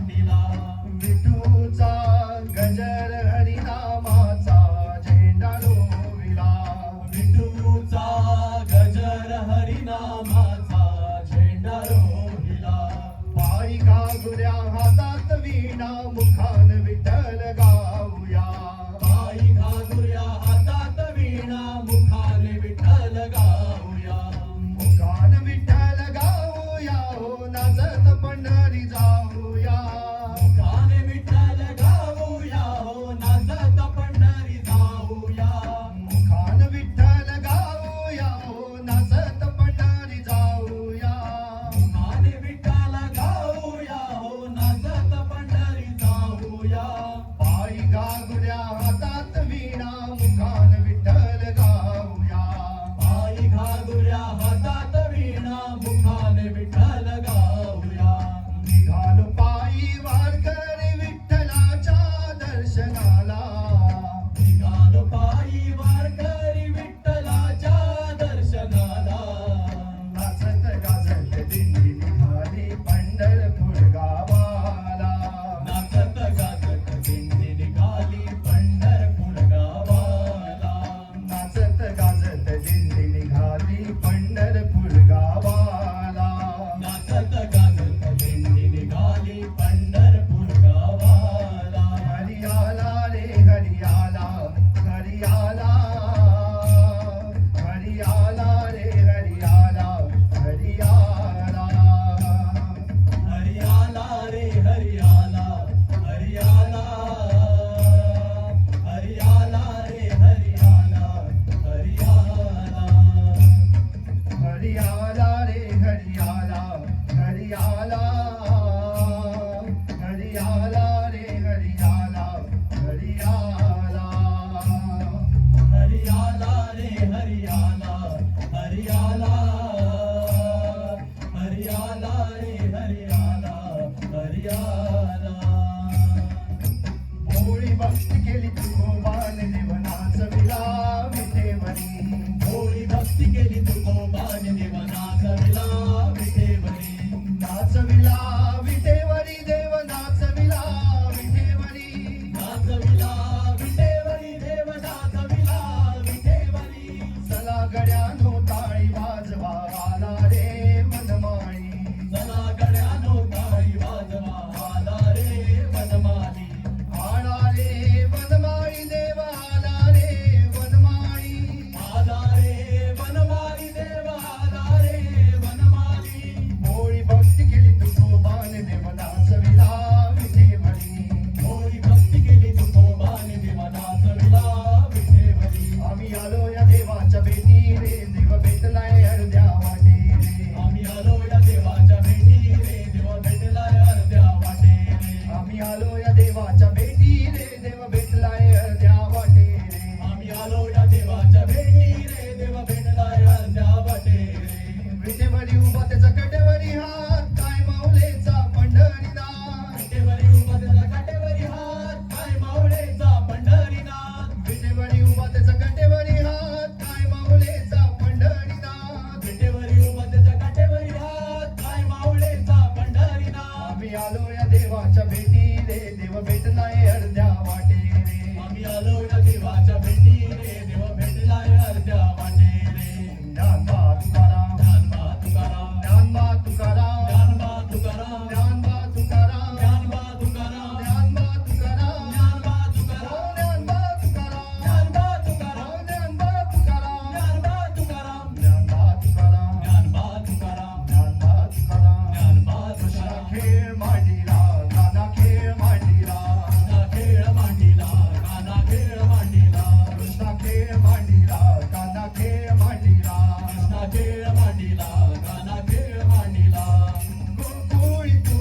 मांडिला. विठूचा गजर हरिनामाचा झेंडा रोविला. विठूचा गजर हरिनामाचा झेंडा रोहिला. पायी घागुऱ्या हातात वीणा मुखान विठ्ठल गाऊया. पायी घागुऱ्या हातात वीणा मुखाने विठ्ठल गाऊया. मुखान विठ्ठल गाऊया हो नाचत पंढरी जाऊया. मुखाने विठ्ठल गाऊया हो नाचत पंढरी जाऊया. मुखान विठ्ठल गाऊया हो नाचत पंढरी जाऊया. मुखाने विठ्ठल गाऊया हो नाचत पंढरी जाऊया. पायी घागुऱ्या हातात वीणा मुखान विठ्ठल गाऊया. पायी घागुऱ्या हातात वीणा मुखाने विठ्ठल गाऊया. निघालो पायी वारकरी विठ्ठलाच्या दर्शनाला. निघालो पायी वारकरी विठ्ठलाच्या दर्शनाला. नाचत गाजत दिंडी निघाली पंढरपूर गावाला. नाचत गाजत दिंडी निघाली पंढरपूर गावाला. नाचत गाजत दिंडी निघाली पंढरपूर गावाला. नाचत गाजत दिंडी निघाली पंढरपूर गावाला. हरियाला रे हरियाला हरियाला. हरियाला रे हरियाला हरियाला. हरियाला रे हरियाला हरियाला. हरियाला रे हरियाला हरियाला. हरियाला रे हरियाला हरियाला. हरियाला रे हरियाला हरियाला. हरियाला रे हरियाला हरियाला. हरियाला रे हरियाला हरियाला. भोळी भक्ती केली तुकोबाने देव नाचविला विठेवरी. होळी भक्ती केली तुकोबाने देव नाचविला विठेवरी. नाचविला विठेवरी देव नाचविला विठेवरी. नाचविला विठेवरी देव नाचविला विठेवरी. चला गड्यानो ताळी वाजवा आला रे मनमाळी. चला गड्यानो टाळी वाजवा आला रे वनमाली. आला रे वनमाळी देव आला रे वनमाळी. आला रे वनमाली देव आला रे वनमाली. भोळी भक्ती केली तुकोबाने देव नाचविला विठेवरी. होळी भक्ती केली तुकोबाने देव नाचविला विठेवरी. आम्ही आलो या देवाच्या भेटी रे देव भेटलाय अर्ध्या वाटे रे. आम्ही आलो या देवाच्या भेटी रे देव भेटलाय अर्ध्या वाटे रे. आम्ही आलो या देवाच्या भेटी रे देव भेटलाय अर्ध्या वाटे रे. आम्ही आलो या देवाच्या भेटी रे देव भेटलाय अर्ध्या वाटे रे. विठेवरी उभा त्याचा कटेवरी हात काय माऊलेचा पंढरीनाथ. विठेवरी उभा त्याचा काटेवरी हात काय माऊलीचा पंढरीनाथ. विठेवरी उभा त्याचा कटेवरी हात काय माऊलेचा पंढरीनाथ. विठेवरी उभा त्याचा काटेवरी हात काय माऊलीचा पंढरीनाथ. आम्ही आलो या देवाच्या भेटी रे देव भेटलाय अर्ध्या वाटे रे. आम्ही आलो या देवाच्या भेटी रे देव भेटलाय अर्ध्या वाटे रे. ज्ञानबा तुकाराम ज्ञानबा तुकाराम. ज्ञानबा तुकाराम ज्ञानबा तुकाराम. ज्ञानबा तुकाराम. ज्ञानबा तुकाराम. ज्ञानबा तुकाराम. ज्ञानबा तुकाराम. ज्ञानबा तुकाराम. ज्ञानबा तुकाराम. ज्ञानबा तुकाराम. ज्ञानबा तुकाराम. ज्ञानबा तुकाराम. ज्ञानबा तुकाराम. ज्ञानबा तुकाराम. ज्ञानबा कृष्णा तुकाराम. खेळ मांडीला गाना खेळ मांडीला. काना खेळ मांडीला काना खेळ मांडीला. कृष्णा खेळ मांडीला गाना खेळ मांडीला. कृष्णा खेळ मांडीला काना खेळ मांडीला. कुळकुळी तू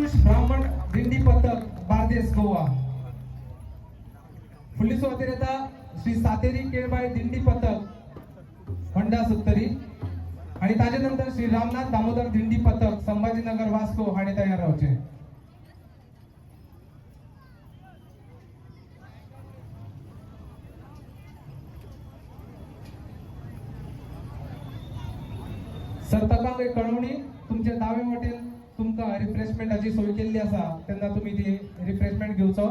आयुष ब्राह्मण दिंडी पथक बारदेस गोवा. फुडली सुवातेर येता श्री सातेरी केळबाई दिंडी पथक होंडा सत्तरी आणि ताजे नंतर श्री रामनाथ दामोदर दिंडी पथक संभाजीनगर वास्को हाणे तयार रावचे. सर्तकांक एक कळवणी, तुमच्या दावे वाटेल तुमका रिफ्रेशमेंटाची सोय केल्ली आसा तेन्ना तुम्ही ती रिफ्रेशमेंट घेवचो.